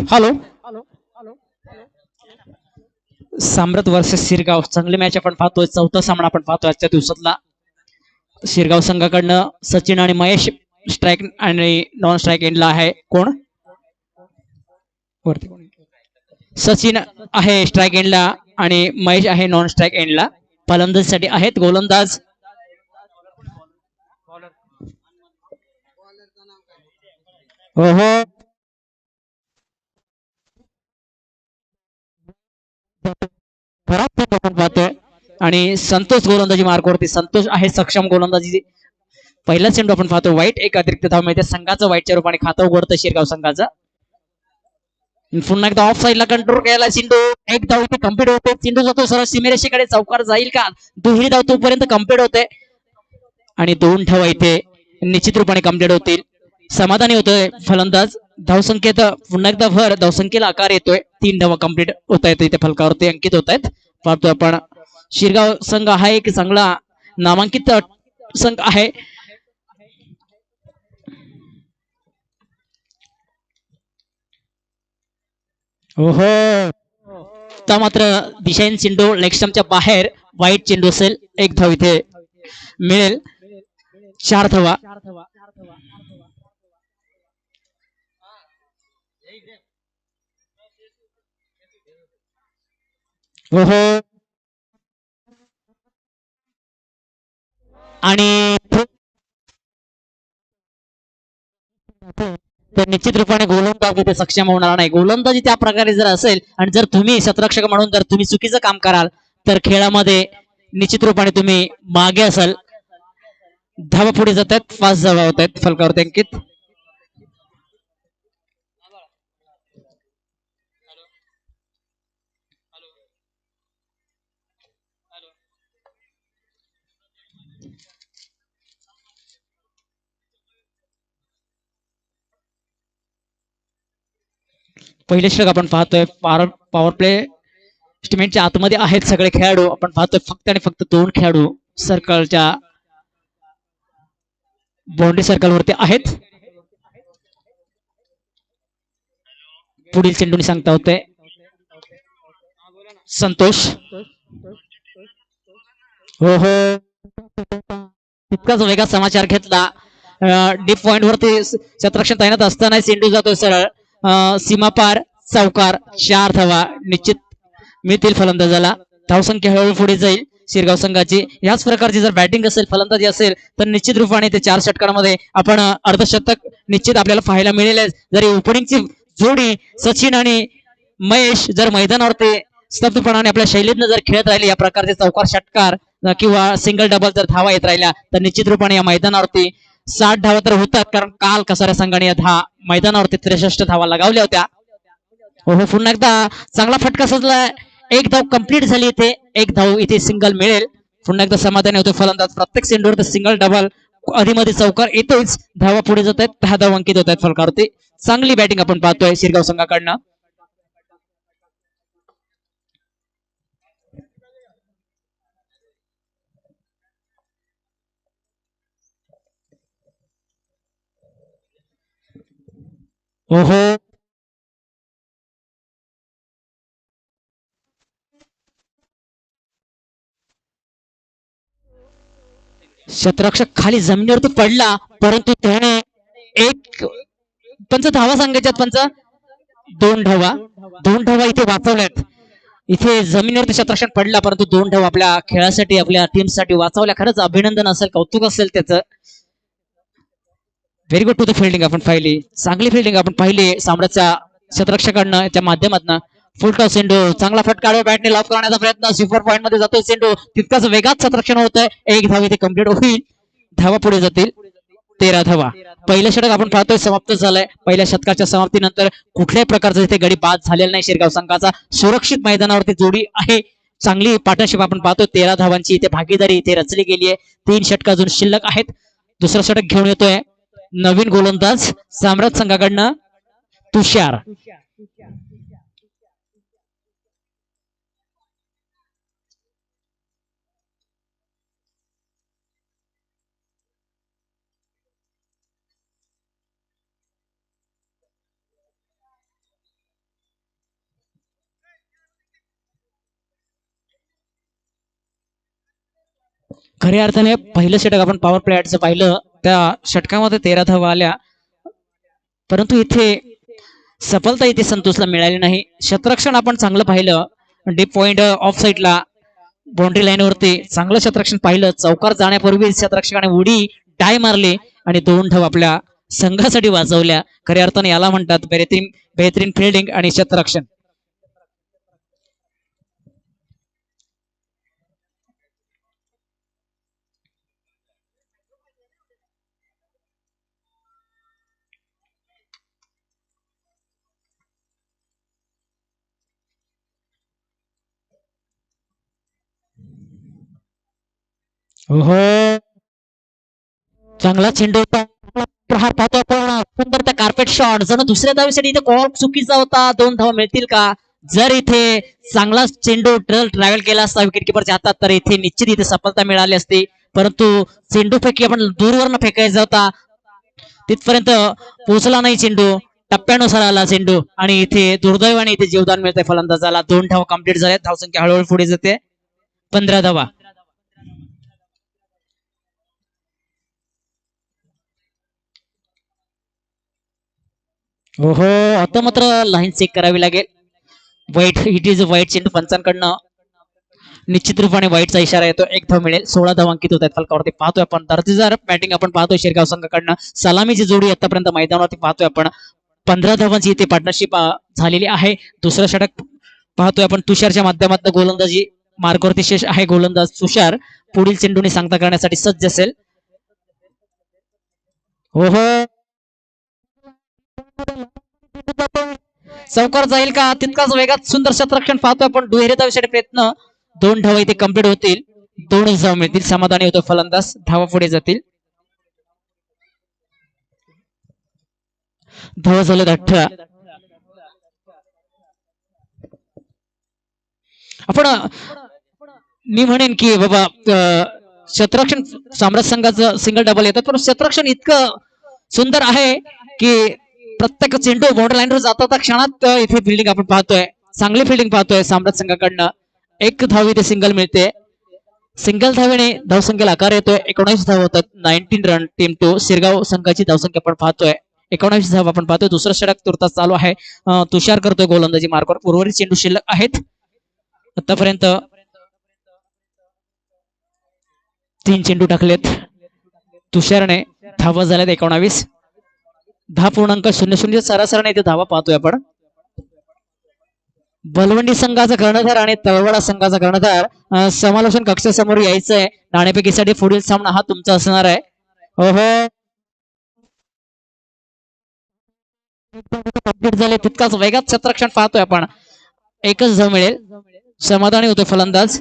Hello. सम्राट versus Shirgaon चांगली match आपण पाहतोय. चौथा सामना आपण पाहतोय आजच्या दिवसातला. शिरगाव संघाकडनं सचिन आणि महेश स्ट्राईक आणि नॉन स्ट्राईक एंडला आहे. कोण वरती सचिन आहे स्ट्राईक एंडला आणि महेश आहे नॉन स्ट्राईक एंडला. फलंदाजीसाठी आहेत गोलंदाज हो हो आपण पाहतोय. आणि संतोष गोलंदाजी मार्कवरती. संतोष आहे सक्षम गोलंदाजी. पहिला चेंडू आपण पाहतो वाईट. एक अतिरिक्त धाव मिळते संघाचं वाईटच्या रूपाने खातं उघडतं शिरगाव संघाचं. पुन्हा एकदा ऑफ साईडला कंट्रोल केला चेंडू. एक धाव इथे कम्प्लीट होते. चेंडू जातो सरळ सीमेरेषेकडे. चौकार जाईल का? दुहेरी धाव तोपर्यंत कम्प्लीट होते आणि 2 धावा इथे निश्चित रूपाने कम्प्लीट होतील. समाधानी होतोय फलंदाज. धावसंख्येत पुन्हा एकदा भर. धावसंख्येला आकार येतोय. 3 धावा कम्प्लीट होत आहेत इथे फलकावरती अंकित होत आहेत. पाहतोय आपण शिरगाव संघ हा एक चांगला नामांकित संघ आहे. ओहो मात्र दिशाईन चेंडू लेगस्टमच्या बाहेर. वाईट चेंडू असेल. एक धाव इथे मिळेल. 4 धावा. ओहो आणि तर निश्चित रूपाने गोलंदाज तिथे सक्षम होणार नाही. गोलंदाजी त्या प्रकारे जर असेल आणि जर तुम्ही शतरक्षक म्हणून जर तुम्ही चुकीचं काम कराल तर खेळामध्ये निश्चित रूपाने तुम्ही मागे असाल. धावा पुढे जात आहेत. 5 धावा होत आहेत फलकावरती अंकित. पहिले षटक आपण पाहतोय. पॉवर प्ले स्टिमेटच्या आतमध्ये आहेत सगळे खेळाडू. आपण पाहतोय फक्त आणि फक्त 2 खेळाडू सर्कलच्या बाउंड्री सर्कल वरती आहेत. पुढील चेंडूने सांगता होते संतोष. हो हो तितकाच वेगळा समाचार घेतला. डीप पॉइंट वरती शतरक्षण तैनात असताना चेंडू जातोय सरळ सीमापार. चौकार. 4 धावा निश्चित मिळतील फलंदाजाला. धावसंख्या हळूहळू पुढे जाईल शिरगाव संघाची. याच प्रकारची जर बॅटिंग असेल फलंदाजी असेल तर निश्चित रूपाने ते 4 षटकांमध्ये आपण अर्धशतक निश्चित आपल्याला पाहायला मिळेल. जरी ओपनिंगची जोडी सचिन आणि महेश जर मैदानावरती स्तब्धपणाने आपल्या शैलीतनं जर खेळत राहिले या प्रकारचे चौकार षटकार किंवा सिंगल डबल जर धावा येत राहिल्या तर निश्चित रूपाने या मैदानावरती 60 धावा तर होतात. कारण काल कसाऱ्या संघाने या मैदानावरती 63 धावा लगावल्या होत्या. हो पुन्हा एकदा चांगला फटका सजलाय. एक धाव कंप्लीट झाली इथे. एक धाव इथे सिंगल मिळेल. पुन्हा एकदा समाधानी होतो फलंदाज. प्रत्येक चेंडूवर सिंगल डबल आधीमध्ये चौकार येतोच. धावा पुढे जात आहेत. 10 धाव अंकित होत आहेत फलकावरती. चांगली बॅटिंग आपण पाहतोय शिरगाव संघाकडनं. ओहो शतरक्षक खाली जमिनीवरती पडला परंतु त्याने एक पंच धावा सांगायच्यात. पंच 2 धावा. 2 धावा इथे वाचवल्यात. इथे जमिनीवरती शतरक्षण पडला परंतु 2 धावा आपल्या खेळासाठी आपल्या टीमसाठी वाचवल्या. खरंच अभिनंदन असेल. कौतुक असेल त्याचं. Very good to the fielding आपण पाहिली. चांगली फिल्डिंग आपण पाहिली साम्राटच्या शतरक्षकांना याच्या माध्यमातून. फुल टॉस चेंडू. चांगला फटका बॅटने लॉक करण्याचा प्रयत्न. स्वीपर पॉइंट मध्ये जातोय चेंडू. तितकाच वेगात शतरक्षण होत आहे. एक धाव इथे कम्प्लीट होईल. धावा पुढे जातील. 13 धावा. पहिलं षटक आपण पाहतोय समाप्त झालंय. पहिल्या शतकाच्या समाप्तीनंतर कुठल्याही प्रकारचा इथे गडी बाद झालेला नाही शिरगाव संघाचा. सुरक्षित मैदानावरती जोडी आहे. चांगली पार्टनरशिप आपण पाहतोय. 13 धावांची इथे भागीदारी इथे रचली गेली आहे. 3 षटक अजून शिल्लक आहेत. दुसरा षटक घेऊन येतोय नवीन गोलंदाज सम्राट संघाकडनं तुषार. खऱ्या अर्थाने पहिलं षटक आपण पॉवर प्ले ॲटचं पाहिलं, त्या षटकामध्ये 13 धावा आल्या, परंतु इथे सफलता इथे संतोषला मिळाली नाही. क्षेत्ररक्षण आपण चांगलं पाहिलं, डीप पॉइंट ऑफ साईडला बाउंड्री लाईनवरती चांगलं क्षेत्ररक्षण पाहिलं. चौकार जाण्यापूर्वी क्षेत्ररक्षकाने उडी डाय मारली आणि 2 धावा आपल्या संघासाठी वाचवल्या. खऱ्या अर्थाने याला म्हणतात बेहतरीन फिल्डिंग आणि क्षेत्ररक्षण. हो, चांगला चेंडू होता. प्रहार पाहतो आपण, सुंदर त्या कार्पेट शॉट. जण दुसऱ्या धावेसाठी इथे कॉल चुकीचा होता. 2 धावा मिळतील का? जर इथे चांगला चेंडू ट्रॅव्हल केला असता विकेट किपरच्या हातात तर इथे निश्चित इथे सफलता मिळाली असती, परंतु चेंडू फेकी आपण दूरवरनं फेकायचा होता, तिथपर्यंत पोहोचला नाही चेंडू. टप्प्यानुसार आला चेंडू आणि इथे दुर्दैवाने इथे जीवदान मिळतंय फलंदाजाला. 2 धावा कंप्लीट झाल्या. धावसंख्या हळूहळू पुढे जाते, 15 धावा. हो, आता मात्र लाईन चेक करावी लागेल. वाईट, इट इज वाईट चेंडू पंचांकडनं. निश्चित रूपाने वाईटचा इशारा येतो. 1 धाव मिळेल. 16 धाव अंकित होत आहेत फलकावरती. पाहतोय आपण दर्जेदार बॅटिंग आपण पाहतोय शिरगाव संघाकडनं. सलामीची जोडी आतापर्यंत मैदानावरती पाहतोय आपण. 15 धावांची इथे पार्टनरशिप झालेली आहे. दुसरं षटक पाहतोय आपण. तुषारच्या माध्यमातून गोलंदाजी मार्गवरती शेष आहे. गोलंदाज तुषार पुढील चेंडूने सांगता करण्यासाठी सज्ज असेल. हो, चौकार जाईल का? तितकाच वेगात सुंदर क्षेत्ररक्षण पाहतोय आपण. दुहेरी धावेसाठी प्रयत्न. 2 धावा इथे कंप्लीट होतील. 2च धावा मिळतील. समाधानी होतो फलंदाज. धावा पुढे जातील. धावा झाले 18. आपण मी म्हणेन की बाबा क्षेत्ररक्षण साम्राज्य संघाचं सिंगल डबल येतात, पण क्षेत्ररक्षण इतकं सुंदर आहे की प्रत्येक चेंडू बॉर्डर लाईनवर जाता क्षणात इथे फिल्डिंग आपण पाहतोय. चांगली फिल्डिंग पाहतोय साम्राज्य संघाकडनं. 1 धाव इथे सिंगल मिळते. सिंगल धावेने धावसंख्येला आकार येतोय. 19 धाव होतात. 19 रन टीम 2. शिरगाव संघाची धावसंख्या आपण पाहतोय 19 धाव आपण पाहतोय. दुसरं षटक तुर्तास चालू आहे. तुषार करतोय गोलंदाजी मार्कवर. उर्वरित चेंडू शिल्लक आहेत. आतापर्यंत 3 चेंडू टाकलेत तुषारने. धावा झाल्यात 19. 10.00 सरासरीने इथे धावा पाहतोय आपण. बलवंडी संघाचा कर्णधार आणि तळवडा संघाचा कर्णधार समालोचन कक्षासमोर यायचंय. नाणेफेकीसाठी पुढील सामना हा तुमचा असणार आहे. हो, कंप्लीट झाले. तितकाच वेगात क्षेत्ररक्षण पाहतोय आपण. 1च धाव मिळेल. समाधानी होतोय फलंदाज.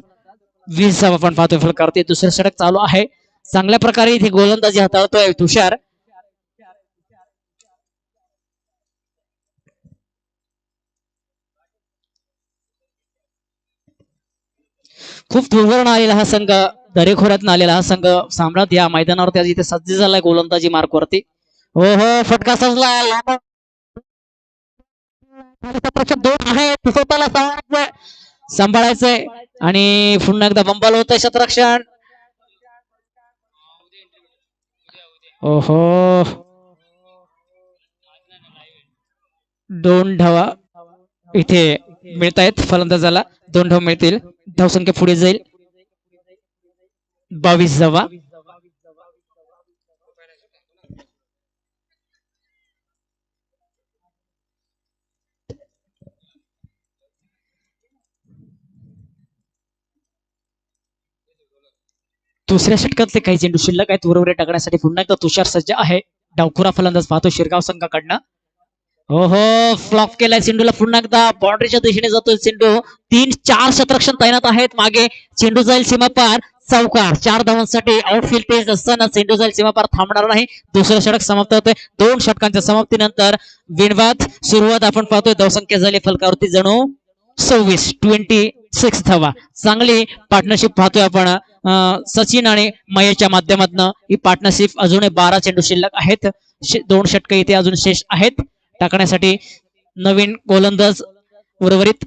20 धाव आपण पाहतोय फलकावरती. दुसरं षटक चालू आहे. चांगल्या प्रकारे इथे गोलंदाजी हाताळतोय तुषार. खूप दूरवरून आलेला हा संघ, दरेखोऱ्यातून आलेला हा संघ सम्राट या मैदानावरती आज इथे सज्ज झालाय गोलंदाजी मार्कवरती. हो, फटका सजला. 2 आहे. स्वतःला सांभाळायचंय आणि पुन्हा एकदा बंबाल होतंय क्षेत्ररक्षण. ओहो, 2 धावा इथे मिळत आहेत फलंदाजाला. 2 धाव मिळतील. धावसंख्या पुढे जाईल. 22 धावा. दुसऱ्या षटकातले काही चेंडू शिल्लक आहेत. उर्वरित टाकण्यासाठी पुन्हा एकदा तुषार सज्ज आहे. डावखुरा फलंदाज पाहतो शिरगाव संघाकडनं. हो, फ्लॉप केलाय चेंडूला. पुन्हा एकदा बाउंड्रीच्या दिशेने जातोय चेंडू. 3-4 क्षेत्ररक्षण तैनात आहेत मागे. चेंडू जाईल सीमापार. चौकार. 4 धावांसाठी आउटफील्ड पेस असताना चेंडू जाईल सीमापार. थांबणार नाही. दुसरं षटक समाप्त होतोय. 2 षटकांच्या समाप्तीनंतर बिनबाद सुरुवात आपण पाहतोय. धावसंख्या झाली फलकावरती जणू 26 धावा. चांगली पार्टनरशिप पाहतोय आपण सचिन आणि मयेशच्या माध्यमातून. ही पार्टनरशिप अजूनही 12 चेंडू शिल्लक आहेत. 2 षटक इथे अजून शेष आहेत टाकण्यासाठी. नवीन गोलंदाज उर्वरित.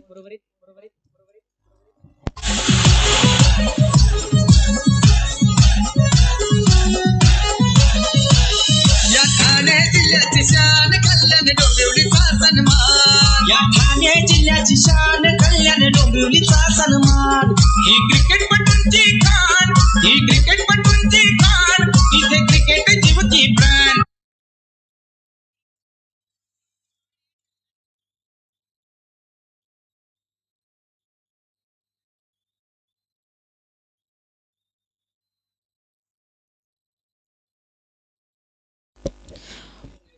जिल्ह्याची शान कल्याण डोंबिवलीचा सन्मान या ठाणे जिल्ह्याची शान कल्याण डोंबिवलीचा सन्मान ही क्रिकेटपटूंची खाण ही क्रिकेटपटूंची खाण इथे क्रिकेट जीवती प्राण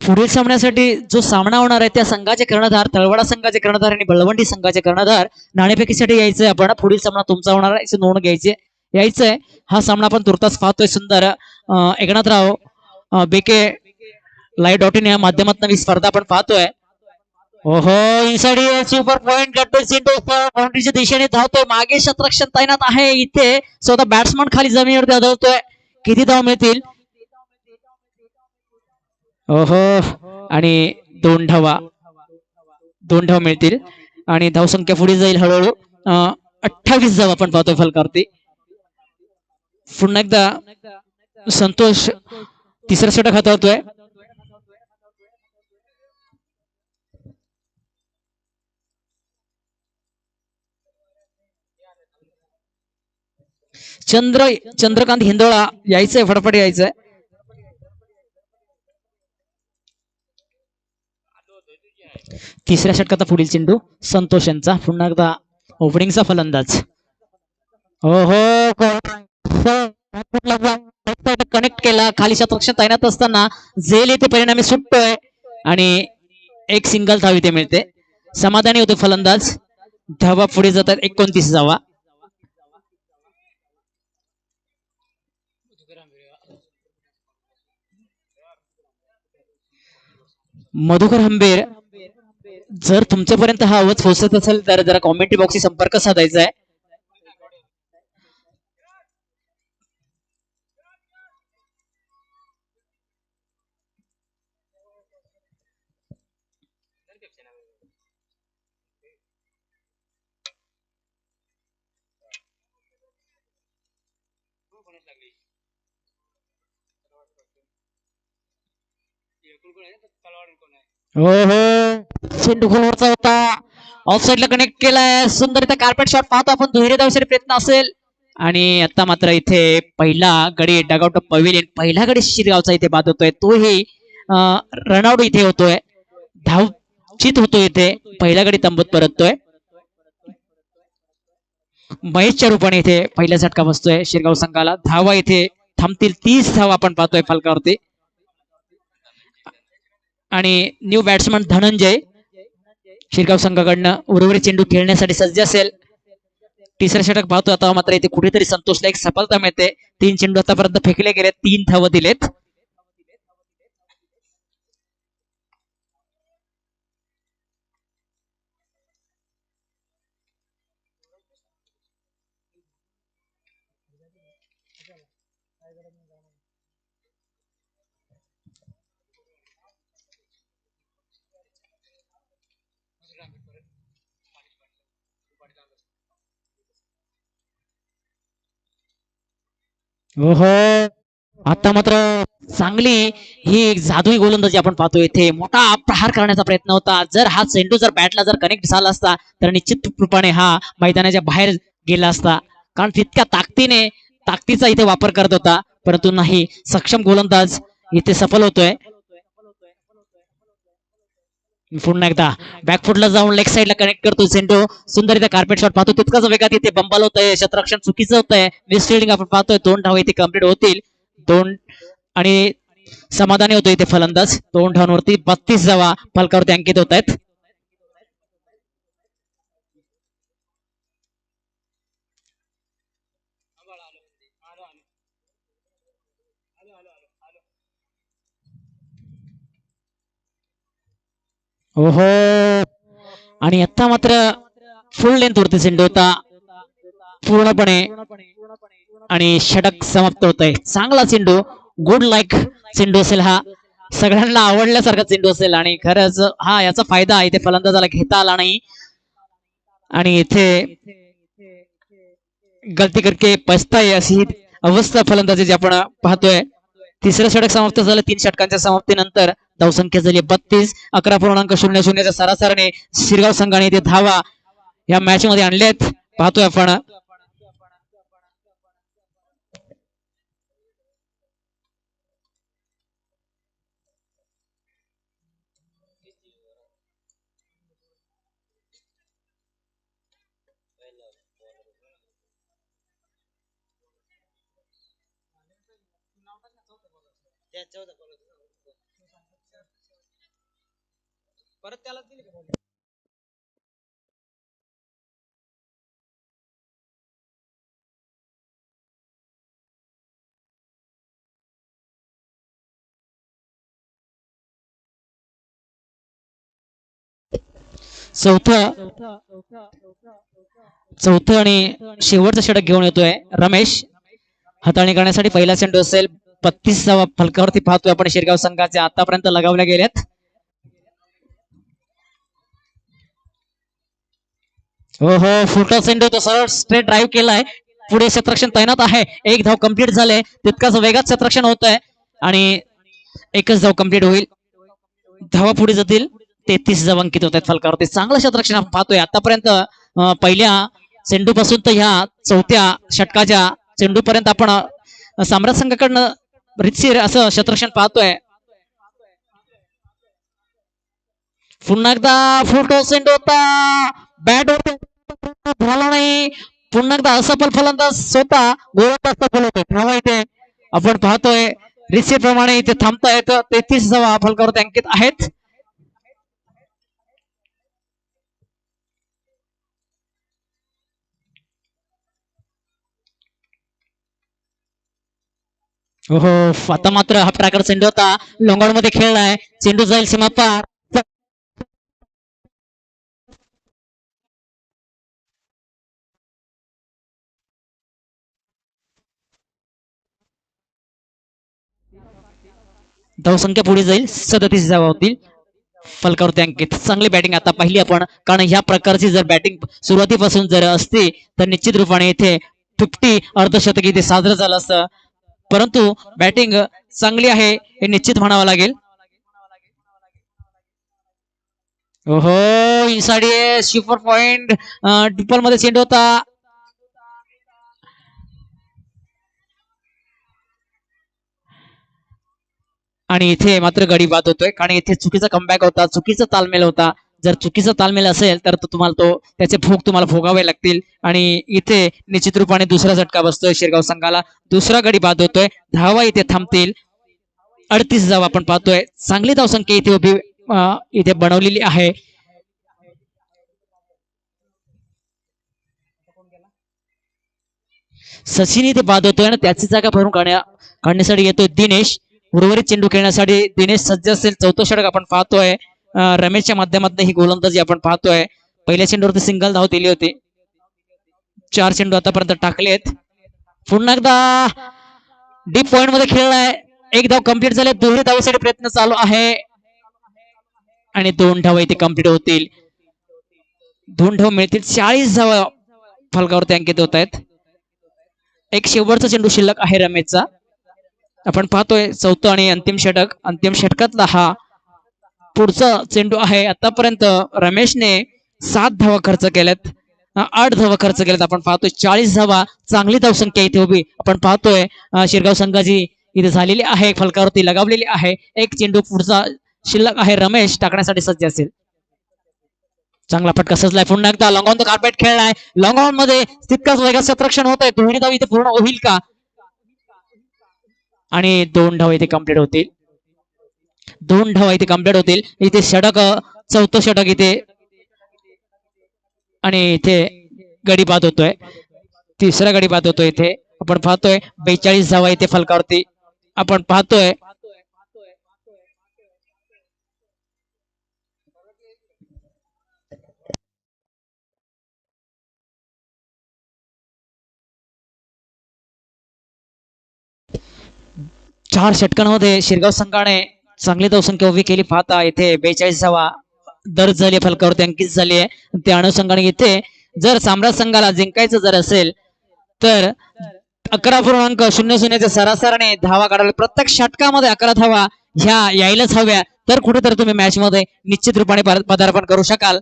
पुढील सामन्यासाठी जो सामना होणार आहे त्या संघाचे कर्णधार तळवाडा संघाचे कर्णधार आणि बळवंडी संघाचे कर्णधार नाणेफेकीसाठी यायचंय आपण पुढील सामना तुमचा होणार आहे याची नोंद घ्यायची यायचंय हा सामना आपण तुर्तास पाहतोय सुंदर एकनाथराव बेके लाईव्ह.in या माध्यमातून ही स्पर्धा आपण पाहतोय ओहो इनसाइड सुपर पॉइंट बाउंड्रीच्या दिशेने धावतोय मागे शतरक्षण तैनात आहे इथे स्वतः बॅट्समन खाली जमिनीवरती आदळतोय किती धाव मिळतील ओहो आणि दोन धावा मिळतील आणि धावसंख्या पुढे जाईल हळूहळू 28 धाव आपण पाहतोय फलकावरती पुन्हा एकदा संतोष तिसरा षटक हाताळतोय चंद्रकांत हिंदोळा यायचंय फटाफट यायचंय तिसऱ्या षटकाचा पुढील चेंडू संतोष यांचा पुन्हा एकदा ओपनिंगचा फलंदाज कनेक्ट केला खाली शतरक्षण तैनात असताना झेल येथे परिणामी सुटतोय आणि एक सिंगल धाव इथे मिळते समाधानी होते फलंदाज धावा पुढे जातात 29 धावा मधुकर हंबेर जर तुमच्यापर्यंत हा आवाज पोहोचत असेल तर जरा कॉमेंट बॉक्सशी संपर्क साधायचा आहे हो हो चेंडू खोलवरचा होता ऑफ साइडला कनेक्ट केलाय सुंदर इथे कार्पेट शॉट पाहतो आपण दुहेरी धावसाठी प्रयत्न असेल आणि आता मात्र इथे पहिला गडी डगआउट पवेलियन पहिला गडी शिरगावचा इथे बाद होतोय तोही रनआउट इथे होतोय धावचित होतोय इथे पहिला गडी तंबूत परततोय महेशच्या रूपाने इथे पहिला झटका बसतोय शिरगाव संघाला धावा इथे थांबतील 30 धावा आपण पाहतोय फलकावरती आणि न्यू बॅट्समन धनंजय शिरगाव संघाकडनं उर्वरित चेंडू खेळण्यासाठी सज्ज असेल तिसरं षटक पाहतो आता मात्र इथे कुठेतरी संतोषला एक सफलता मिळते 3 चेंडू आतापर्यंत फेकले गेले 3 धावा दिलेत ओहो आता मात्र चांगली ही जादुई गोलंदाजी आपण पाहतो इथे मोठा प्रहार करण्याचा प्रयत्न होता जर हा चेंडू जर बॅटला जर कनेक्ट झाला असता तर निश्चित रूपाने हा मैदानाच्या बाहेर गेला असता कारण तितक्या ताकदीचा इथे वापर करत होता परंतु नाही सक्षम गोलंदाज इथे सफल होतोय पुन्हा एकदा बॅकफुटला जाऊन लेग साइडला कनेक्ट करतो चेंडू सुंदर इथे कार्पेट शॉट पाहतो तितकाच वेगात इथे बंबाल होतंय शतरक्षण चुकीचं होतंय मिस फिल्डिंग आपण पाहतोय 2 धावा इथे कंप्लीट होतील 2 आणि समाधानी होतो इथे फलंदाज 2 धावांवरती 32 धावा फलकावरती अंकित होत आहेत ओहो आणि आता मात्र फुल लेंथ वरती चेंडू होता पूर्णपणे आणि षटक समाप्त होत आहे चांगला चेंडू गुड लाईक चेंडू असेल हा सगळ्यांना आवडल्यासारखा चेंडू असेल आणि खरंच हा याचा फायदा इथे फलंदाजाला घेता आला नाही आणि इथे गलती करके पछताय अशी अवस्था फलंदाजी आपण पाहतोय तिसरं षटक समाप्त झालं 3 षटकांच्या समाप्तीनंतर धावसंख्या झाली 32. 11.00 सरासरीने शिरगाव संघाने इथे धावा या मॅच मध्ये आणलेत. पाहतोय आपण परत त्याला चौथं आणि शेवटचं षटक घेऊन येतोय रमेश. हाताळणी करण्यासाठी पहिला चेंडू असेल. 32 फलकावरती पाहतोय आपण शिरगाव संघाचे आतापर्यंत लगावल्या गेल्यात. हो हो फुटो चेंडू तो सरळ स्ट्रेट ड्राईव्ह केलाय. पुढे क्षेत्ररक्षण तैनात आहे. एक धाव कंप्लीट झाले. तितकाच वेगात क्षेत्ररक्षण होत आहे आणि एकच धाव कंप्लीट होईल. धावा पुढे जातील. 33 धावा अंकित होत आहेत फलकावरती. चांगलं क्षेत्ररक्षण आपण पाहतोय आतापर्यंत. पहिल्या चेंडू पासून तर ह्या चौथ्या षटकाच्या चेंडू पर्यंत आपण सम्राट संघाकडनं रितसीर असं क्षेत्ररक्षण पाहतोय. पुन्हा एकदा फुटो चेंडू होता. बॅट झाला नाही. पुन्हा एकदा असफल फलंदाज स्वतः गोलंदाज सफल होतोय. धावा इथे आपण पाहतोय रितसीर प्रमाणे इथे थांबतायत. 33 धावा फलकावरती अंकित आहेत. हो आता मात्र हा प्रकार चेंडू होता लोंगाड मध्ये खेळलाय. चेंडू जाईल सीमापार. धावसंख्या पुढे जाईल. 37 धावा होतील फलकावरती अंकित. चांगली बॅटिंग आता पाहिली आपण. कारण ह्या प्रकारची जर बॅटिंग सुरुवातीपासून जर असते तर निश्चित रूपाने इथे 50 अर्धशतक इथे साजरं झालं असतं. परंतु बॅटिंग चांगली आहे हे निश्चित म्हणावं लागेल. ओहो इनसाइड सुपर पॉइंट ट्रिपल मध्ये चेंडू होता. आणि इथे मात्र गडी बाद होतोय कारण इथे चुकीचा कमबॅक होता. चुकीचा तालमेल होता. जर चुकीचा तालमेल असेल तर तुम्हाला त्याचे भोग तुम्हाला भोगावे लागतील. आणि इथे निश्चित रूपाने दुसरा झटका बसतोय शिरगाव संघाला. दुसरा गडी बाद होतोय. धावा इथे थांबतील. 38 धावा आपण पाहतोय. चांगली धावसंख्या इथे उभी इथे बनवलेली आहे. सचिन इथे बाद होतोय आणि त्याची जागा भरून काढण्यासाठी येतोय दिनेश. उर्वरित चेंडू खेळण्यासाठी दिनेश सज्ज असेल. चौथं षटक आपण पाहतोय. रमेशच्या माध्यमातून ही गोलंदाजी आपण पाहतोय. पहिल्या चेंडूवरती सिंगल धाव दिली होती. 4 चेंडू आतापर्यंत टाकलेत. पुन्हा एकदा डीप पॉइंट मध्ये खेळलाय. एक धाव कंप्लीट झाले. दोन्ही धावेसाठी प्रयत्न चालू आहे आणि 2 धावा इथे कंप्लीट होतील. 2 धाव मिळतील. 40 धावा फलकावरती अंकित होत आहेत. एक शेवटचा चेंडू शिल्लक आहे रमेशचा. आपण पाहतोय चौथं आणि अंतिम षटक. अंतिम षटकातला हा पुढचा चेंडू आहे. आतापर्यंत रमेशने 7 धावा खर्च केल्यात. 8 धावा खर्च केल्यात. आपण पाहतोय 40 धावा. चांगली धावसंख्या इथे उभी आपण पाहतोय शिरगाव संघाची इथे झालेली आहे. फलकावरती लगावलेली आहे. एक चेंडू पुढचा शिल्लक आहे. रमेश टाकण्यासाठी सज्ज असेल. चांगला फटका सजलाय. पुन्हा एकदा लॉंग ऑन द कार्पेट खेळलाय. लॉंग ऑन मध्ये तितकाच वेगात क्षेत्ररक्षण होत आहे. दोन्ही धाव इथे पूर्ण होईल का? आणि 2 धाव इथे कंप्लीट होतील. 2 धाव इथे कंप्लीट होतील. इथे षटक चौथं षटक इथे आणि इथे गडी बाद होतोय. तिसरा गडी बाद होतोय. इथे आपण पाहतोय 42 धावा इथे फलकावरती आपण पाहतोय. चार षटकांमध्ये शिरगाव संघाने चांगली धावसंख्या उभी केली. पाहता इथे 42 धावा दर्ज झाली फलकावरती अंकित झाली आहे. त्या अनुषंगाने इथे जर सम्राट संघाला जिंकायचं जर असेल तर 11.00 सरासरीने धावा काढायला प्रत्येक षटकामध्ये 11 धावा ह्या यायलाच हव्या. तर कुठेतरी तुम्ही मॅच मध्ये निश्चित रूपाने पदार्पण करू शकाल.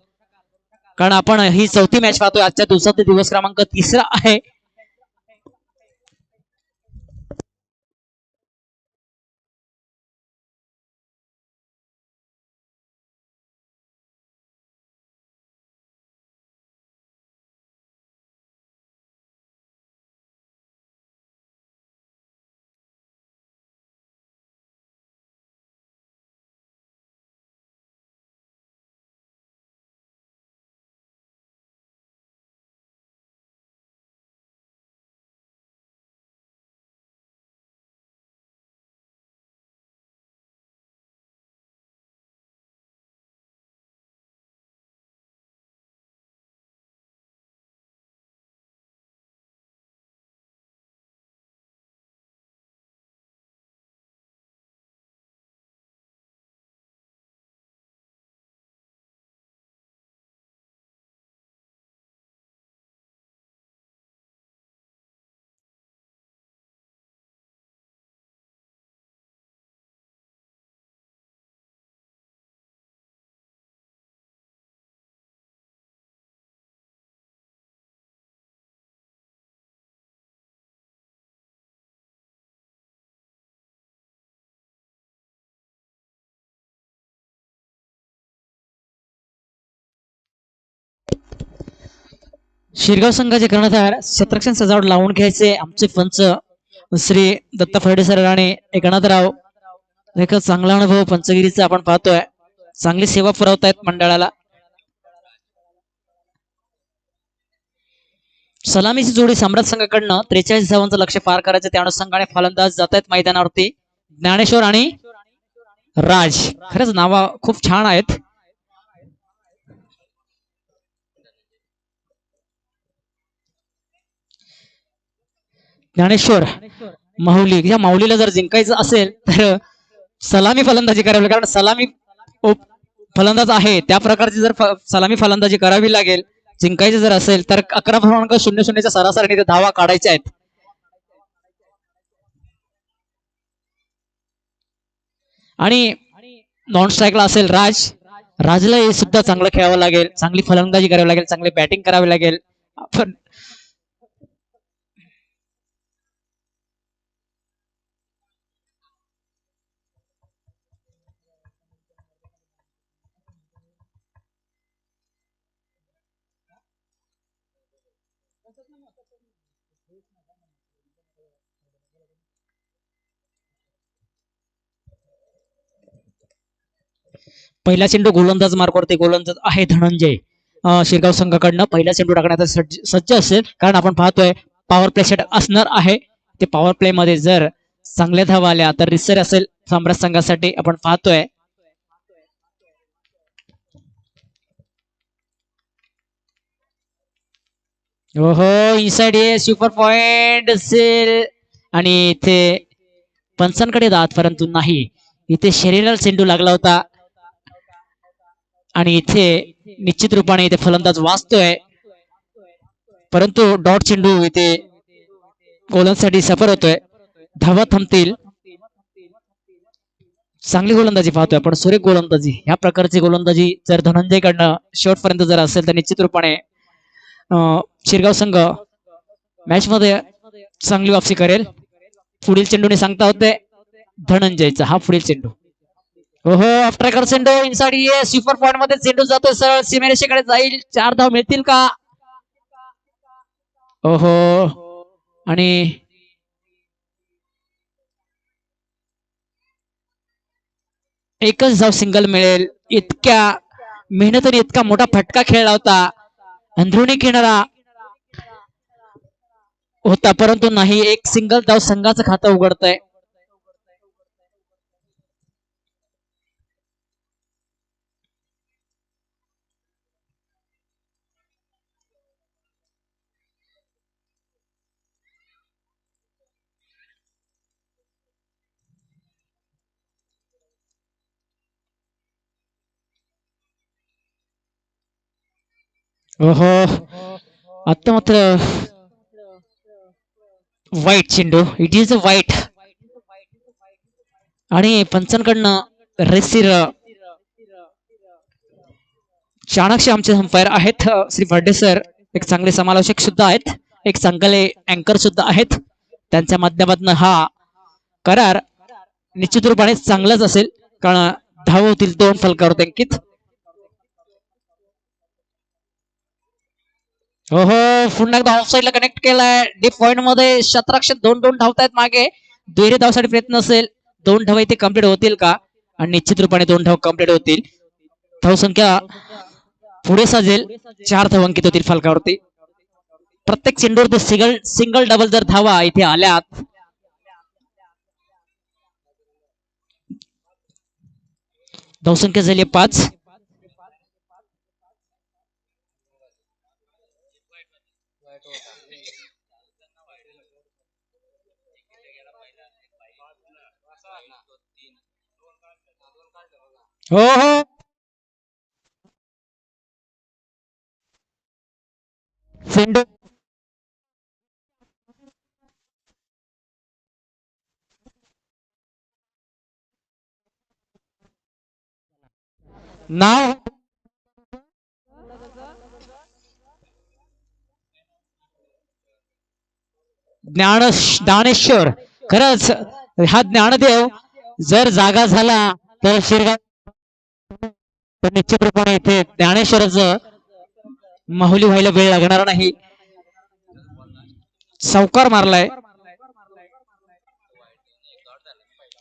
कारण आपण ही चौथी मॅच पाहतोय आजच्या दिवसात. दिवस क्रमांक 3 आहे. शिरगाव संघाचे कर्णधार शतरक्षण सजावट लावून घ्यायचे आमचे पंच श्री दत्ता फर्डे सर आणि एकनाथराव. एक चांगला अनुभव पंचगिरीचा आपण पाहतोय. चांगली सेवा पुरवतायत मंडळाला. सलामीची जोडी सम्राट संघाकडनं 43 धावांचं लक्ष पार करायचं. त्या अनुषंगाने फलंदाज जात आहेत मैदानावरती. ज्ञानेश्वर आणि राज. खरंच नाव खूप छान आहेत. ज्ञानेश्वर माऊली. या माऊलीला जर जिंकायचं असेल तर सलामी फलंदाजी करावी, कारण सलामी फलंदाज आहे त्या प्रकारची जर सलामी फलंदाजी करावी लागेल. जिंकायचं जर असेल तर 11.00 सरासरीने धावा काढायच्या आहेत. आणि नॉन स्ट्राईकला असेल राजला हे सुद्धा चांगलं खेळावं लागेल. चांगली फलंदाजी करावी लागेल. चांगली बॅटिंग करावी लागेल. आपण पहिला चेंडू गोलंदाज मार्गावरती. गोलंदाज आहे धनंजय. शिरगाव संघाकडनं पहिला चेंडू टाकण्याचा सज्ज असेल, कारण आपण पाहतोय पॉवर प्ले सेट असणार आहे. ते पॉवर प्ले मध्ये जर चांगल्या धावा आल्या तर रिसर असेल सम्राट संघासाठी. आपण पाहतोय ओहो इनसाइड ये सुपर पॉइंट असेल. आणि इथे पंचांकडे दात, परंतु नाही. इथे शरीराला चेंडू लागला होता आणि इथे निश्चित रूपाने इथे फलंदाज वाचतोय, परंतु डॉट चेंडू इथे गोलंदाजीसाठी सफर होतोय. धावा थांबतील. चांगली गोलंदाजी पाहतोय आपण. सुरेख गोलंदाजी. ह्या प्रकारची गोलंदाजी जर धनंजयकडनं शेवटपर्यंत जर असेल तर निश्चित रूपाने शिरगाव संघ मॅच मध्ये चांगली वापसी करेल. पुढील चेंडूने सांगता होते धनंजयचा हा पुढील चेंडू. ओहो आफ्टर चेंडू इनसाइड ये सुपर पॉइंट मध्ये चेंडू जातोय सरळ सीमेरेषेकडे जाईल. 4 धाव मिळतील का? ओहो आणि एकच धाव सिंगल मिळेल. इतक्या मेहनतीने इतका मोठा फटका खेळला होता. अंदरुणी खेळणारा होता, परंतु नाही. एक सिंगल धाव संघाचं खातं उघडतंय. ओहो आता मात्र वाईट चेंडू. इट इज अ वाईट. आणि पंचांकडनं रेसिर चाणक्य आमचे अंपायर आहेत श्री वर्डे सर एक चांगले समालोचक सुद्धा आहेत एक चांगले अँकर सुद्धा आहेत त्यांच्या माध्यमातून हा करार निश्चित रूपाने चांगलाच असेल कारण धाव होतील 2 फलकावर अंकित हो हो पुन्हा एकदा ऑफसाईडला कनेक्ट केलाय डीप पॉइंट मध्ये क्षेत्ररक्षक 2-2 धावतायत मागे दुहेरी धावसाठी प्रयत्न असेल 2 धावा इथे कंप्लीट होतील का आणि निश्चित रूपाने 2 धाव कंप्लीट होतील धावसंख्या पुढे साजेल 4 धाव अंकित होतील फलकावरती प्रत्येक चेंडूवर सिंगल डबल जर धावा इथे आल्यात धावसंख्या झाली 5 हो हो चेंडू नाव ज्ञानेश्वर खरंच हा ज्ञानदेव जर जागा झाला तर शिरगाव तर निश्चित रूपाने इथे ज्ञानेश्वराचं माहुली व्हायला वेळ लागणार नाही सावकार मारलाय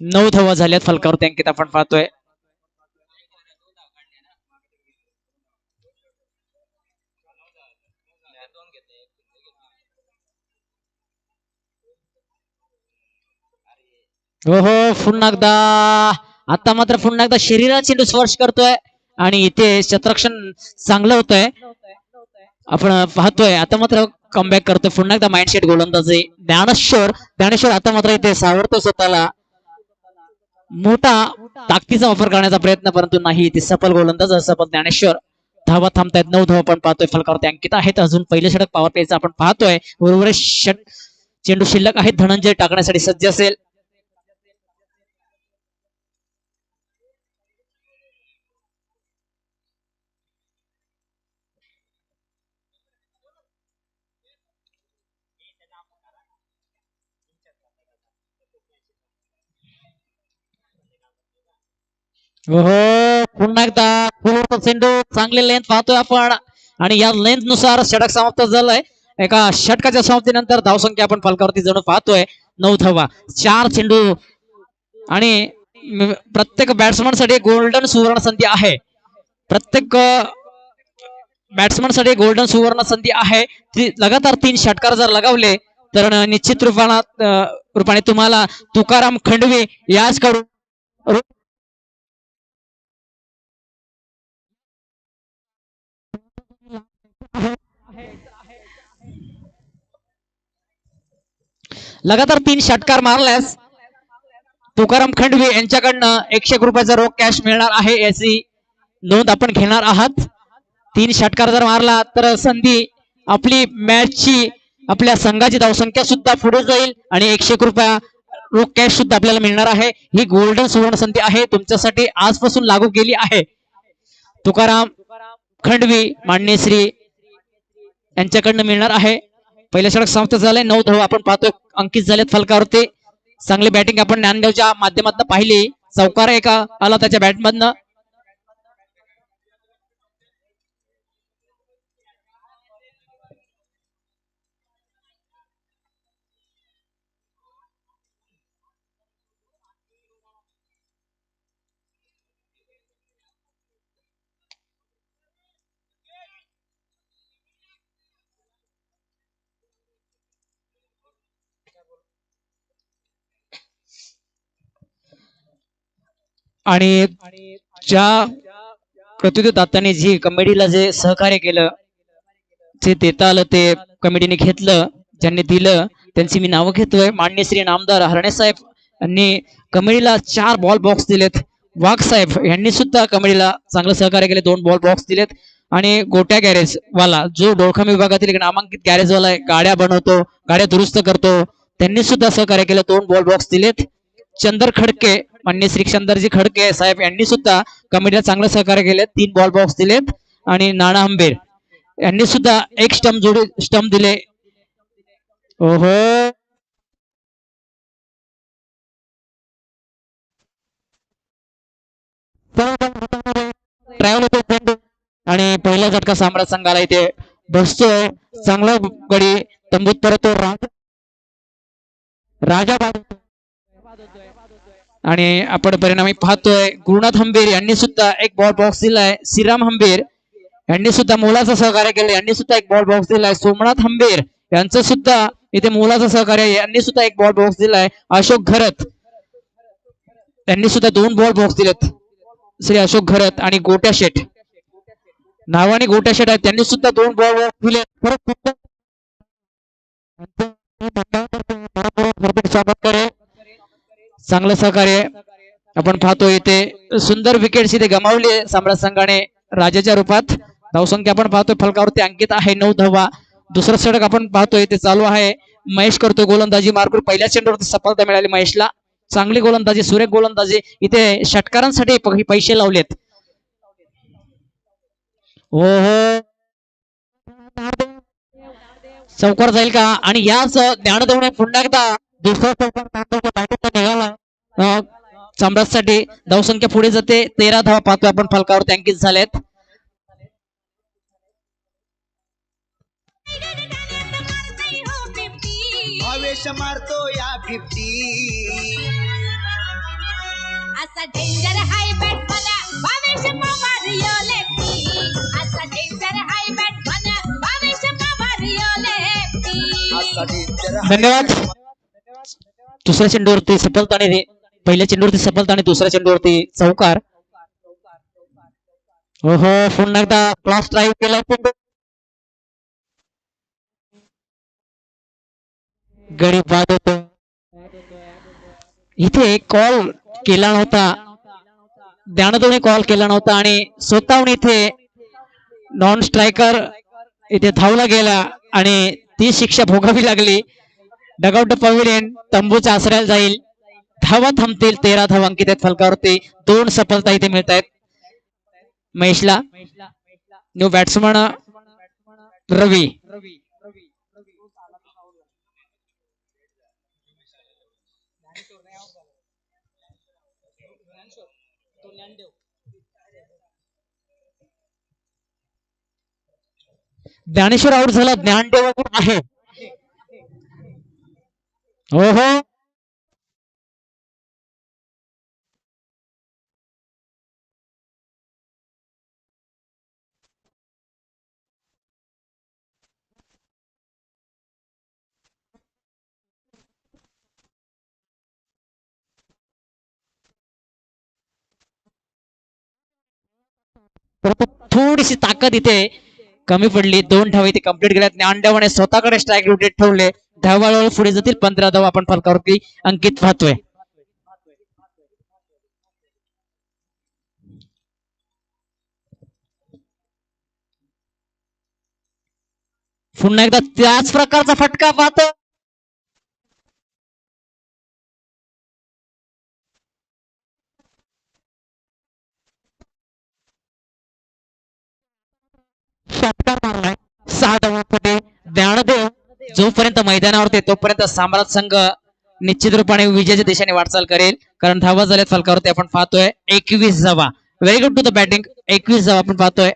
9 धावा झाल्यात फलकावरती अंकित आपण पाहतोय हो हो पुन्हा एकदा आता मात्र पुन्हा एकदा शरीरात चेंडू स्पर्श करतोय आणि इथे क्षेत्ररक्षण चांगलं होतंय आपण पाहतोय आता मात्र कमबॅक करतोय पुन्हा एकदा माइंडसेट गोलंदाजी ज्ञानेश्वर आता मात्र इथे सावरतो स्वतःला मोठा ताकदीचा वापर करण्याचा प्रयत्न परंतु नाही इथे सफल गोलंदाज सफल ज्ञानेश्वर धावा थांबतायत 9 धावा आपण पाहतोय फलकावरती अंकित आहेत अजून पहिले षटक पॉवर प्लेचं आपण पाहतोय बरोबर चेंडू शिल्लक आहेत धनंजय टाकण्यासाठी सज्ज असेल हो पुन्हा एकदा चेंडू चांगले लेंथ पाहतोय आपण आणि या लेंथ नुसार षटक समाप्त झालंय एका षटकाच्या समाप्तीनंतर धावसंख्या आपण फलकावरती जणू पाहतोय 9 धावा 4 चेंडू आणि प्रत्येक बॅट्समन साठी गोल्डन सुवर्ण संधी आहे प्रत्येक बॅट्समन साठी गोल्डन सुवर्ण संधी आहे लगातार 3 षटकार जर लगावले तर निश्चित रूपाने तुम्हाला तुकाराम खंडवे याच कडून लगातार 3 षटकार मारल्यास तुकाराम खंडवे यांच्याकडनं 101 रुपयाचा रोख कॅश मिळणार आहे याची नोंद आपण घेणार आहात 3 षटकार जर मारला तर संधी आपली मॅचची आपल्या संघाची धावसंख्या सुद्धा पुढे जाईल आणि 101 रुपया रोख कॅश सुद्धा आपल्याला मिळणार आहे ही गोल्डन सुवर्ण संधी आहे तुमच्यासाठी आजपासून लागू केली आहे तुकाराम खंडवे माननीय श्री यांच्याकडनं मिळणार आहे पहिलं षटक समाप्त झालंय 9 धावा आपण पाहतोय अंकित झालेत फलकावरती चांगली बॅटिंग आपण नांदेडच्या माध्यमातून पाहिली चौकार एका आला त्याच्या बॅटमधनं आणि ज्या प्रत्युत दात्ताने जी कमिटीला जे सहकार्य केलं जे देता आलं ते कमिटीने घेतलं ज्यांनी दिलं त्यांची मी नावं घेतोय माननीय श्री नामदार हरणे साहेब यांनी कमिटीला 4 बॉल बॉक्स दिलेत वाघ साहेब यांनी सुद्धा कमिटीला चांगलं सहकार्य केले 2 बॉल बॉक्स दिलेत आणि गोट्या गॅरेज वाला जो डोळखाम विभागातील एक नामांकित गॅरेज वाला आहे गाड्या बनवतो गाड्या दुरुस्त करतो त्यांनी सुद्धा सहकार्य केलं 2 बॉल बॉक्स दिलेत चंदर खडके मान्य श्री क्षंदरजी खडके साहेब यांनी सुद्धा कमिटीला चांगलं सहकार्य केले. 3 बॉल बॉक्स दिलेत आणि नाना हंबीर यांनी सुद्धा एक स्टंप दिले. ओहो ट्रॅव्हल होतो आणि पहिला झटका साम्राज्य संघाला इथे बसतोय. चांगला गडी तंबूत परतो राजा आणि आपण परिणामी पाहतोय गुरुनाथ हंबीर यांनी सुद्धा एक बॉल बॉक्स दिलाय. श्रीराम हंबीर यांनी सुद्धा मोलाचं सहकार्य केलं, यांनी सुद्धा एक बॉल बॉक्स दिलाय. सोमनाथ हंबीर यांचं सुद्धा इथे मोलाचं सहकार्य, यांनी सुद्धा एक बॉल बॉक्स दिलाय. अशोक घरत यांनी सुद्धा 2 बॉल बॉक्स दिलेत. श्री अशोक घरत आणि गोट्या शेठ नावाने गोट्या शेठ आहेत, त्यांनी सुद्धा 2 बॉल बॉक्स दिले. चांगलं सहकार्य आपण पाहतो. इथे सुंदर विकेट्स इथे गमावली साम्राज्य संघाने राजाच्या रूपात. धावसंख्या आपण पाहतोय फलकावरती अंकित आहे 9 धावा. दुसरं षटक आपण पाहतोय ते चालू आहे. महेश करतो गोलंदाजी मार्कूर. पहिल्या चेंडूवरती सफलता मिळाली महेशला. चांगली गोलंदाजी, सुरेख गोलंदाजी. इथे षटकारांसाठी पैसे लावलेत. ओहो चौकार जाईल का? आणि याच ज्ञानदेवने पुन्हा एकदा दुसरा चौकार निघाला साम्राज्यासाठी. धावसंख्या पुढे जाते. 13 धावा पाहतोय आपण फलकावरती अंकित झालेत. आवेश मारतो या 50. असा डेंजर हाय बॅट्समन भावेश पवारियो लेफ्टी. असा डेंजर हाय बॅट्समन भावेश पवारियो लेफ्टी. धन्यवाद. दुसऱ्या चेंडूवरती सफलताने, पहिल्या चेंडूवरती सफलता आणि दुसऱ्या चेंडूवरती चौकार. ओहो पुन्हा एकदा क्लॉस ड्राईव्ह केला. गडी बाद होतो. इथे कॉल केला नव्हता, ज्ञानदेवने कॉल केला नव्हता आणि स्वतःहून इथे नॉन स्ट्रायकर इथे धावला गेला आणि ती शिक्षा भोगावी लागली. डगआउट पवेलियन तंबूच्या आसऱ्याला जाईल. धावा थांबतील. 13 धावा अंकित आहेत फलकावरती. 2 सफलता इथे मिळत आहेत महेशला. न्यू बॅट्समन रवी. ज्ञानेश्वर आउट झाला. ज्ञानदेव आहे. हो हो थोडीशी ताकद इथे कमी पडली. 2 धावा इथे कंप्लीट केल्या. ज्ञानदेवाने स्वतःकडे स्ट्राईक रोटेट ठेवले. धावा पुढे जातील. 15 धावा आपण फलकावरती अंकित पाहतोय. पुन्हा एकदा त्याच प्रकारचा फटका पाहतो. षटकार मारलाय. 6 धावांमध्ये ज्ञानदेव जोपर्यंत मैदानावरती तोपर्यंत साम्राज्य संघ निश्चित रूपाने विजयाच्या दिशेने वाटचाल करेल. कारण धावा झाल्यात फलकावरती आपण पाहतोय 21 धावा. Very good to the batting. 21 धावा आपण पाहतोय.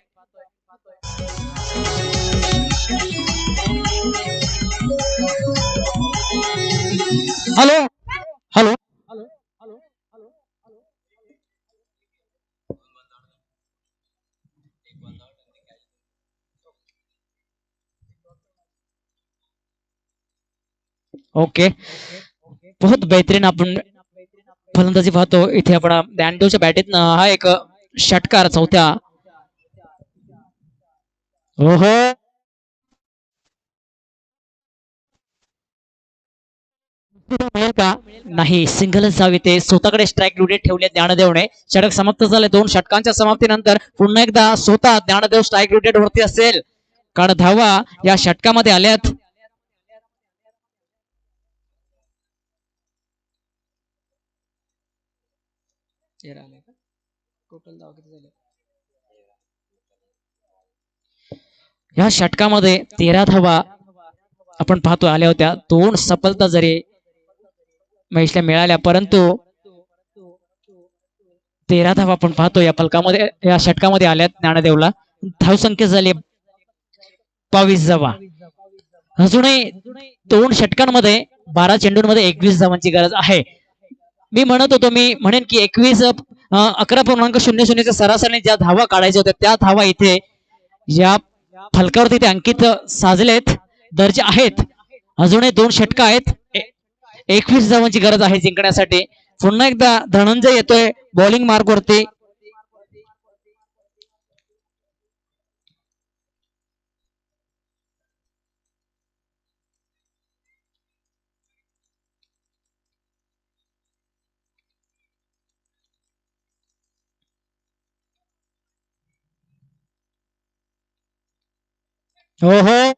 हॅलो हॅलो ओके बहुत बेहतरीन आपण फलंदाजी पाहतो. इथे आपण ज्ञानदेवच्या बॅटीत हा एक षटकार 4थ्या. ओहो का नाही. सिंगलच जावी. ते स्वतःकडे स्ट्राईक रुटेट ठेवले ज्ञानदेवने. षटक समाप्त झाले. 2 षटकांच्या समाप्तीनंतर पुन्हा एकदा स्वतः ज्ञानदेव स्ट्राईक रुटेट वरती असेल कारण धावा या षटकामध्ये आल्यात. या षटकामध्ये 13 धावा आपण पाहतो आल्या होत्या. 2 सफलता जरी महेशला मिळाल्या, परंतु 13 धावा आपण पाहतो या फलकामध्ये, या षटकामध्ये आल्यात ज्ञानदेवला. धावसंख्या झाली 22 धावा. अजूनही 2 षटकांमध्ये 12 चेंडूंमध्ये 21 धावांची गरज आहे. मी म्हणेन की 11.00 सरासरीने ज्या धावा काढायच्या होत्या त्या धावा इथे या फलकावरती ते अंकित साजलेत, दर्जे आहेत. अजूनही 2 षटक आहेत. 21 धावांची गरज आहे जिंकण्यासाठी. पुन्हा एकदा धनंजय येतोय बॉलिंग मार्क वरती. हो हो,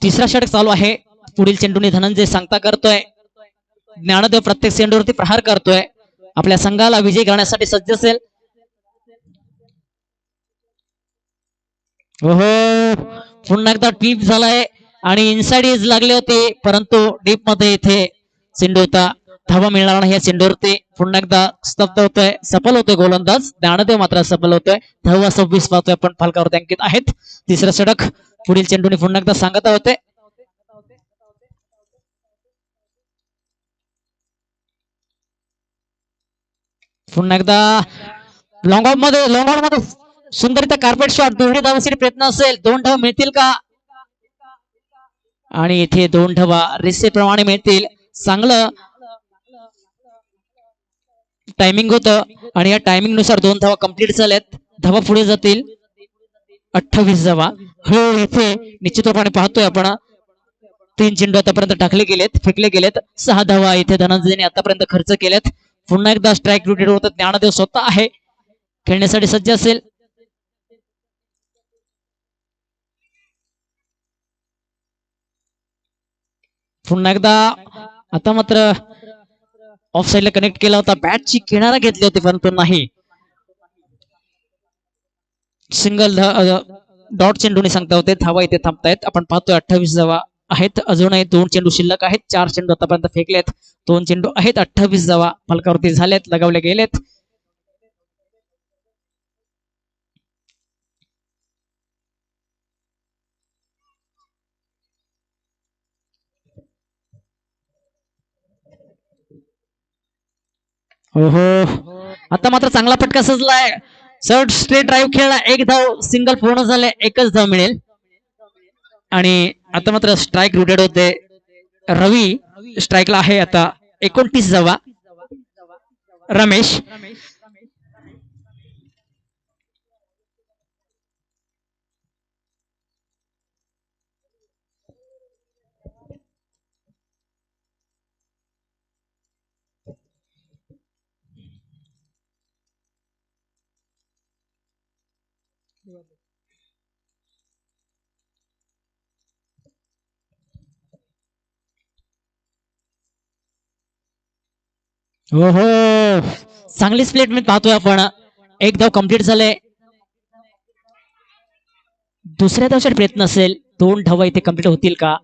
तिसरा षटक चालू आहे. पुढील चेंडूने धनंजय सांगता करतोय. ज्ञानदेव प्रत्येक चेंडूवरती प्रहार करतोय. आपल्या संघाला विजय करण्यासाठी सज्ज असेल. ओहो, पुन्हा एकदा डीप झालाय आणि इनसाइड एज लागले होते, परंतु डीप मध्ये इथे चेंडू होता. धावा मिळणार नाही या चेंडूवरती. पुन्हा एकदा स्तब्ध होतोय, सफल होतोय गोलंदाज. ज्ञानदेव मात्र सफल होतोय. धावा 26 पाहतोय आपण फलकावरती अंकित आहेत. तिसरं षटक पुढील चेंडूने पुन्हा एकदा सांगत होते. पुन्हा एकदा लॉंग ऑफ मध्ये सुंदरता कार्पेट शॉट. दोन्ही धावांसाठी प्रयत्न असेल. 2 धावा मिळतील का? आणि इथे 2 धावा रिसे प्रमाणे मिळतील. चांगलं टायमिंग होतं आणि या टायमिंग नुसार 2 धावा कंप्लीट झाल्यात. धावा पुढे जातील 28 धावा. हो, इथे निश्चित रूपाने पाहतोय आपण 3 चेंडू आतापर्यंत टाकले गेलेत, फेकले गेलेत. 6 धावा इथे धनंजयने आतापर्यंत खर्च केलेत. पुन्हा एकदा स्ट्राईक रोटेट होत. ज्ञानदेव स्वतः आहे, खेळण्यासाठी सज्ज असेल. पुन्हा एकदा आता मात्र ऑफ साइडला कनेक्ट केला होता. बॅटची किनारा घेतली होती, परंतु नाही. सिंगल डॉट चेंडूने सांगता होते. धावा इथे थांबतायत. आपण पाहतोय 28 धावा आहेत. अजूनही 2 चेंडू शिल्लक आहेत. 4 चेंडू आतापर्यंत फेकलेत. 2 चेंडू आहेत. 28 धावा फलकावरती झालेत, लगावले गेलेत. ओहो, आता मात्र चांगला फटका सजलाय. शॉर्ट स्ट्रेट ड्राईव्ह खेळला. 1 धाव सिंगल पूर्ण झाले. 1च धाव मिळेल. आणि आता मात्र स्ट्राईक रोटेट होते. रवी स्ट्राईकला आहे. आता 29 धावा. रमेश हो हो, चांगली स्प्लिटमेंट पाहतोय आपण. 1 धाव कंप्लीट झाले. दुसऱ्या धावसाठी प्रयत्न असेल. 2 धावा इथे कंप्लीट होतील का?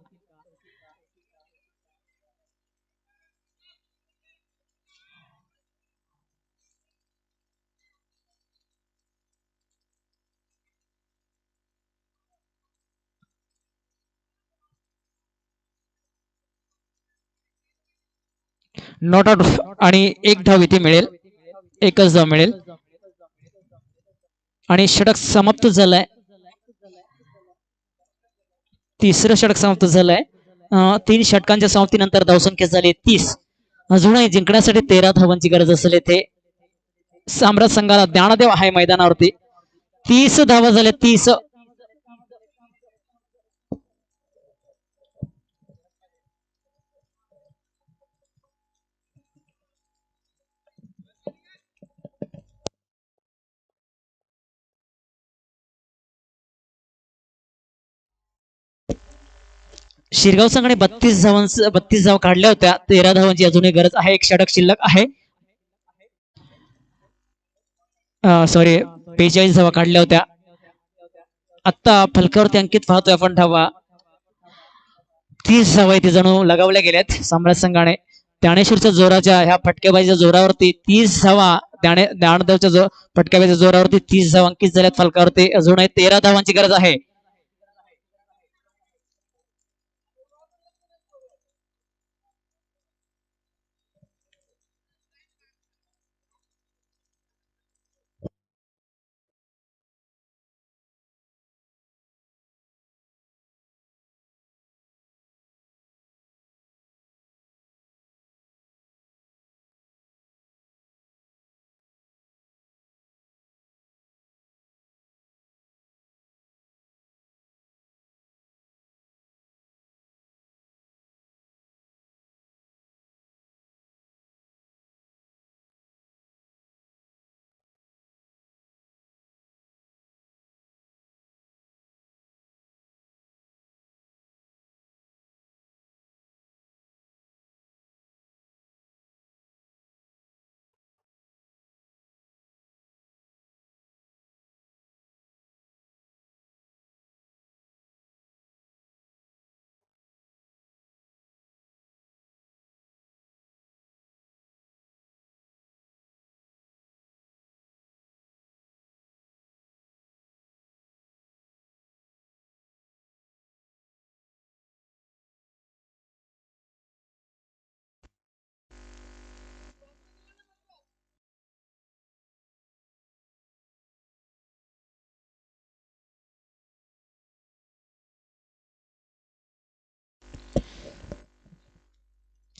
नॉट आउट आणि 1 धाव इथे मिळेल. 1च धाव मिळेल आणि षटक समाप्त झालाय. तिसरं षटक समाप्त झालंय. तीन षटकांच्या समाप्तीनंतर धावसंख्या झाली 30. अजूनही जिंकण्यासाठी 13 धावांची गरज असेल येथे साम्राज्य संघाला. ज्ञानदेव आहे मैदानावरती. 30 धावा झाल्या 30. शिरगाव संघाने 32 धावा काढल्या होत्या. 13 धावांची अजूनही गरज आहे. एक षटक शिल्लक आहे. सॉरी 45 धावा काढल्या होत्या. आता फलकावरती अंकित पाहतोय आपण धावा 30 धावा इथे जणू लगावल्या गेल्यात साम्राज्य संघाने. ज्ञानेश्वरच्या जोराच्या ह्या फटकेबाजीच्या जोरावरती 30 धावा ज्ञानदेवच्या फटकेबाजीच्या जोरावरती 30 धावा अंकित झाल्यात फलकावरती. अजूनही 13 धावांची गरज आहे.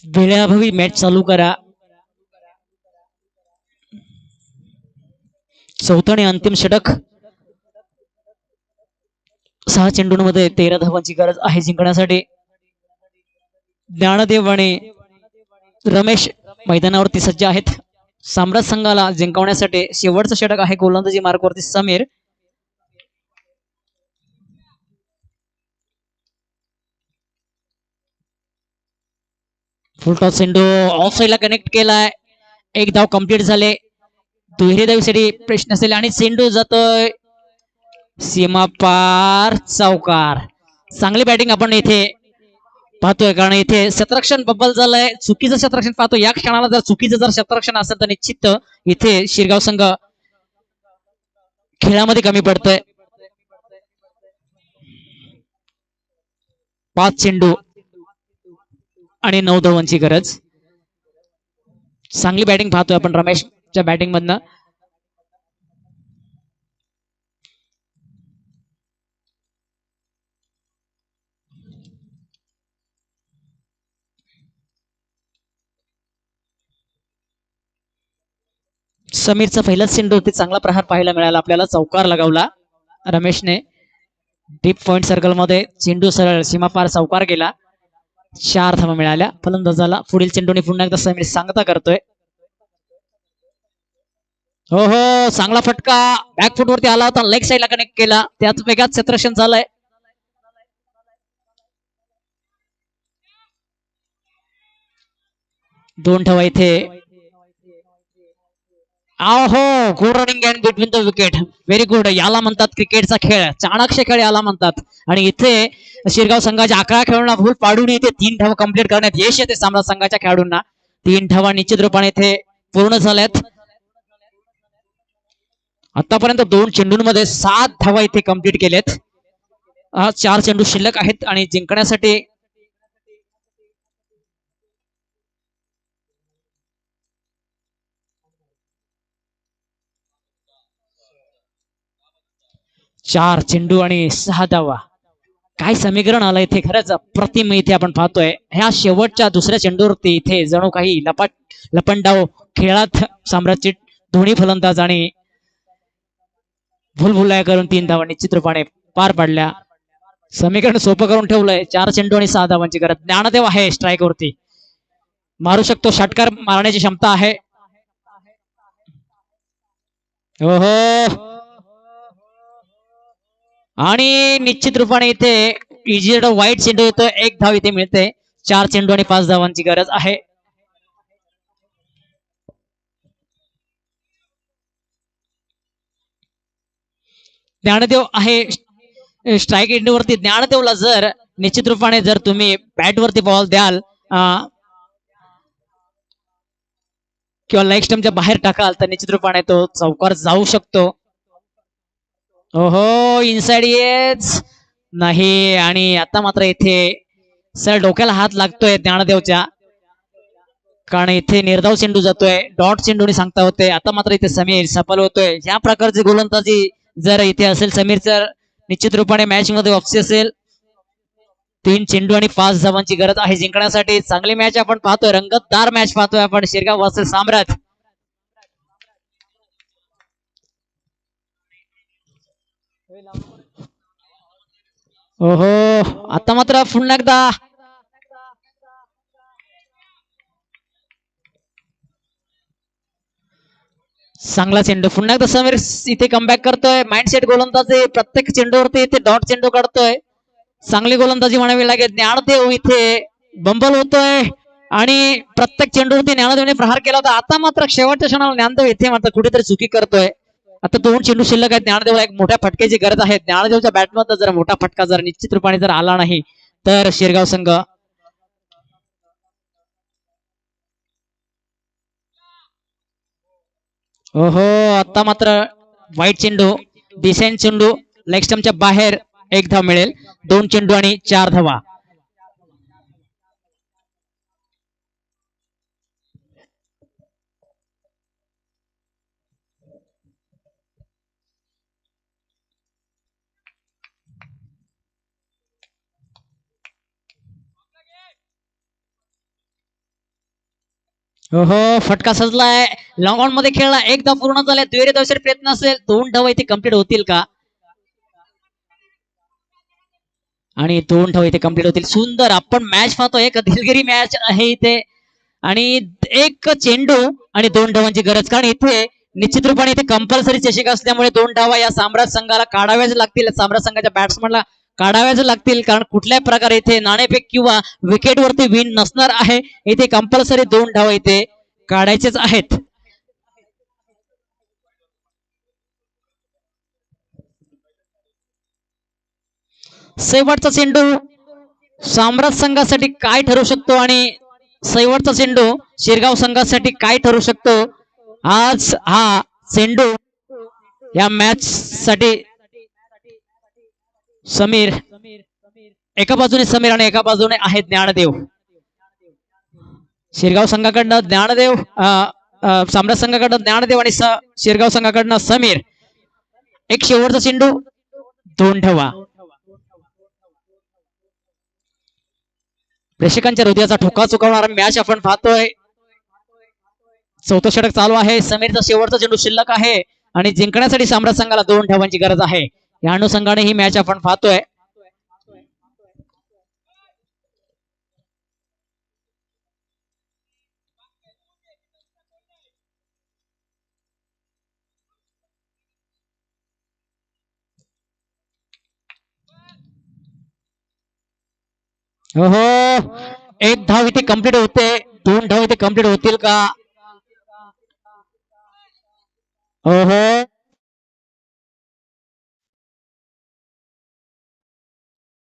वेळाभावी मॅच चालू करा. चौथं आणि अंतिम षटक. 6 चेंडूंमध्ये 13 धावांची गरज आहे जिंकण्यासाठी. ज्ञानदेव आणि रमेश मैदानावरती सज्ज आहेत. साम्राज्य संघाला जिंकवण्यासाठी शेवटचं षटक आहे गोलंदाजी मार्कवरती समीर. फुल टॉस चेंडू ऑफ साईडला कनेक्ट केलाय. एक धाव कंप्लीट झाले. दुहेरी धावीसाठी प्रश्न असेल आणि चेंडू जातोय सीमा पार चौकार. चांगली बॅटिंग आपण इथे पाहतोय कारण इथे शतरक्षण बब्बल झालंय. चुकीचं शतरक्षण पाहतो या क्षणाला. जर चुकीचं जर शतरक्षण असेल तर निश्चित इथे शिरगाव संघ खेळामध्ये कमी पडतोय. 5 चेंडू आणि 9 धावांची गरज. चांगली बॅटिंग पाहतोय आपण रमेशच्या बॅटिंग मधनं. समीरचा पहिलाच चेंडू होती. चांगला प्रहार पाहायला मिळाला आपल्याला. चौकार लगावला रमेशने. डीप पॉइंट सर्कल मध्ये चेंडू सरळ सीमापार चौकार गेला. 4 धावा मिळाल्या फलंदाजाला. पुढील चेंडूने पुन्हा एकदा समीर सांगता करतोय. हो हो चांगला फटका बॅकफुट वरती आला होता. लेग साईडला कनेक्ट केला. त्यात वेगात क्षेत्ररक्षण झालंय. दोन धावा इथे. हो good running and between the wicket. Very good. याला म्हणतात क्रिकेटचा खेळ. चाणक्य खेळ याला म्हणतात. आणि इथे शिरगाव संघाच्या 11 खेळाडूंना भूल पाडून इथे 3 धावा कंप्लीट करण्यात यश येते साम्राज्य संघाच्या खेळाडूंना. 3 धावा निश्चित रूपाने इथे पूर्ण झाल्यात. आतापर्यंत 2 चेंडूंमध्ये 7 धावा इथे कंप्लीट केलेत. 4 चेंडू शिल्लक आहेत आणि जिंकण्यासाठी चार चेंडू आणि 6 धावा. काय समीकरण आलं इथे, खरंच अप्रतिम इथे आपण पाहतोय. ह्या शेवटच्या दुसऱ्या चेंडूवरती इथे जणू काही लपंडाव खेळात साम्राज्य दोन्ही फलंदाज आणि भुलभुलया करून 3 धावा निश्चित रूपाने पार पाडल्या. समीकरण सोपं करून ठेवलंय. 4 चेंडू आणि 6 धावांची गरज. ज्ञानदेव आहे स्ट्राईक वरती, मारू शकतो, षटकार मारण्याची क्षमता आहे. ओहो, आणि निश्चित रूपाने इथे इजी वाईट चेंडू येतो. 1 धाव इथे मिळते. 4 चेंडू आणि 5 धावांची गरज आहे. ज्ञानदेव आहे स्ट्राईक एंड वरती. ज्ञानदेवला जर निश्चित रूपाने जर तुम्ही बॅट वरती बॉल द्याल किंवा लेग स्टंपच्या बाहेर टाकाल तर निश्चित रूपाने तो चौकार जाऊ शकतो. ओहो, इनसाइड येच नाही. आणि आता मात्र इथे सर डोक्याला हात लागतोय ज्ञानदेवच्या, कारण इथे निर्धाव चेंडू जातोय. डॉट चेंडूने सांगता होते. आता मात्र इथे समीर सफल होतोय. या प्रकारची गोलंदाजी जर इथे असेल समीर, तर निश्चित रूपाने मॅच मध्ये वापसी असेल. 3 चेंडू आणि 5 धावांची गरज आहे जिंकण्यासाठी. चांगली मॅच आपण पाहतोय, रंगतदार मॅच पाहतोय आपण. शिरगाव वर्सेस साम्राट. ओहो, आता मात्र पुन्हा एकदा चांगला चेंडू. पुन्हा एकदा समीर इथे कमबॅक करतोय. माइंडसेट गोलंदाजी, प्रत्येक चेंडूवरती इथे डॉट चेंडू काढतोय. चांगली गोलंदाजी म्हणावी लागेल. ज्ञानदेव इथे बंबल होतोय आणि प्रत्येक चेंडूवरती ज्ञानदेवने प्रहार केला होता. आता मात्र शेवटच्या क्षणाला ज्ञानदेव इथे मात्र कुठेतरी चुकी करतोय. आता 2 चेंडू शिल्लक आहेत. ज्ञानदेवला एक मोठ्या फटक्याची गरज आहे. ज्ञानदेवच्या बॅटमध्ये जर मोठा फटका जर निश्चित रूपाने जर आला नाही तर शिरगाव संघ ओहो, आता मात्र वाईट चेंडू, डिसेंट चेंडू, लेग स्टंपच्या बाहेर. 1 धाव मिळेल. 2 चेंडू आणि 4 धावा. ओहो, फटका सजलाय. लॉंग ऑन मध्ये खेळला. 1 धाव पूर्ण झाले. दुहेरी धावेसाठी प्रयत्न असेल. 2 धाव इथे कम्प्लीट होतील का? आणि 2 धाव इथे कम्प्लीट होतील. सुंदर आपण मॅच पाहतो. एक दिलगिरी मॅच आहे इथे. आणि 1 चेंडू आणि 2 धावांची गरज, कारण इथे निश्चित रूपाने इथे कंपल्सरी चषक असल्यामुळे 2 धावा या साम्राज्य संघाला काढाव्याच लागतील. साम्राज्य संघाच्या बॅट्समनला काढाव्याच लागतील, कारण कुठल्याही प्रकारे इथे नाणेफेक किंवा विकेट वरती विन नसणार आहे. इथे कंपल्सरी 2 धावा इथे काढायचेच आहेत. शेवटचा चेंडू साम्राज्य संघासाठी काय ठरू शकतो आणि शेवटचा चेंडू शिरगाव संघासाठी काय ठरू शकतो? आज हा चेंडू या मॅच साठी समीर, एका बाजूने समीर आणि एका बाजूने आहे ज्ञानदेव. शिरगाव संघाकडनं ज्ञानदेव, साम्राज्य संघाकडनं ज्ञानदेव आणि शिरगाव संघाकडनं समीर. एक शेवटचा चेंडू, 2 धावा. प्रेक्षकांच्या हृदयाचा ठोका चुकवणारा मॅच आपण पाहतोय. 4थं षटक चालू आहे. समीरचा शेवटचा चेंडू शिल्लक आहे आणि जिंकण्यासाठी साम्राज्य संघाला 2 धावांची गरज आहे. या अनुषंगाने ही मॅच आपण पाहतोय. ओहो, 1 धाव इथे कंप्लीट होते. 2 धाव इथे कंप्लीट होतील का? ओहो,